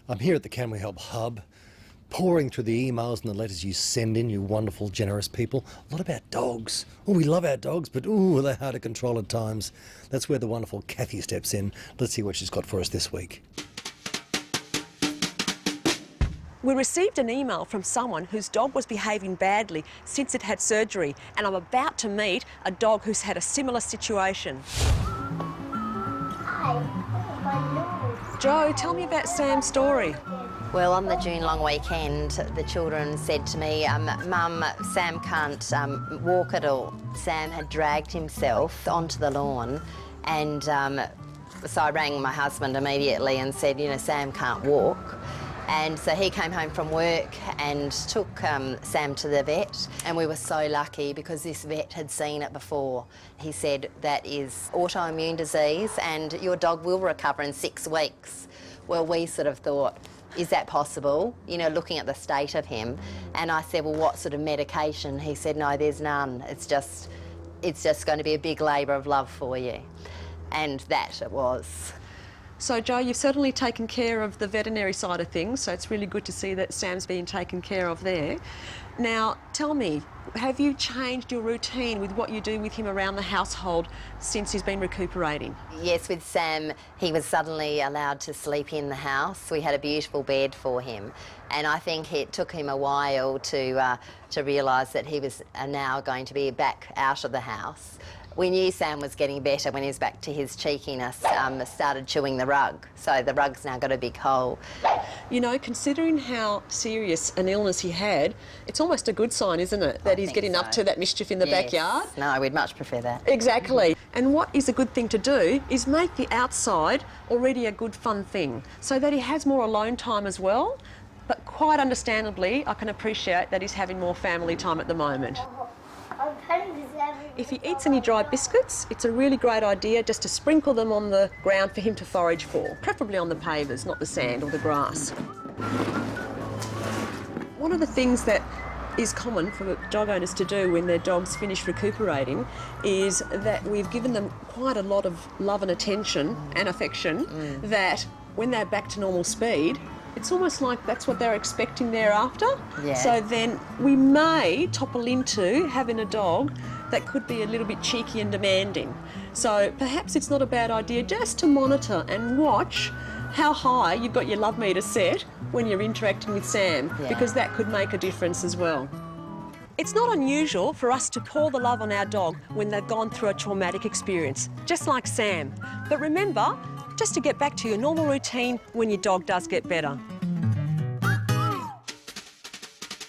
I'm here at the Can We Help Hub, pouring through the emails and the letters you send in, you wonderful, generous people. A lot about dogs. Oh, we love our dogs, but ooh, they're hard to control at times. That's where the wonderful Kathy steps in. Let's see what she's got for us this week. We received an email from someone whose dog was behaving badly since it had surgery, and I'm about to meet a dog who's had a similar situation. Joe, tell me about Sam's story. Well, on the June long weekend, the children said to me, Mum, Sam can't walk at all. Sam had dragged himself onto the lawn, and so I rang my husband immediately and said, you know, Sam can't walk. And so he came home from work and took Sam to the vet, and we were so lucky because this vet had seen it before. He said, that is autoimmune disease and your dog will recover in 6 weeks. Well, we sort of thought, is that possible? You know, looking at the state of him. And I said, well, what sort of medication? He said, no, there's none. It's just going to be a big labour of love for you. And that it was. So, Joe, you've certainly taken care of the veterinary side of things, so it's really good to see that Sam's being taken care of there. Now, tell me, have you changed your routine with what you do with him around the household since he's been recuperating? Yes, with Sam, he was suddenly allowed to sleep in the house. We had a beautiful bed for him, and I think it took him a while to realise that he was now going to be back out of the house. We knew Sam was getting better when he was back to his cheekiness, started chewing the rug, so the rug's now got a big hole. You know, considering how serious an illness he had, it's almost a good sign, isn't it, that he's getting up to that mischief in the backyard? No, we'd much prefer that. Exactly. And what is a good thing to do is make the outside already a good fun thing, so that he has more alone time as well. But quite understandably, I can appreciate that he's having more family time at the moment. If he eats any dry biscuits, it's a really great idea just to sprinkle them on the ground for him to forage for, preferably on the pavers, not the sand or the grass. One of the things that is common for dog owners to do when their dogs finish recuperating is that we've given them quite a lot of love and attention and affection that when they're back to normal speed, it's almost like that's what they're expecting thereafter. Yeah. So then we may topple into having a dog that could be a little bit cheeky and demanding. So perhaps it's not a bad idea just to monitor and watch how high you've got your love meter set when you're interacting with Sam, because that could make a difference as well. It's not unusual for us to pour the love on our dog when they've gone through a traumatic experience, just like Sam. But remember, just to get back to your normal routine when your dog does get better.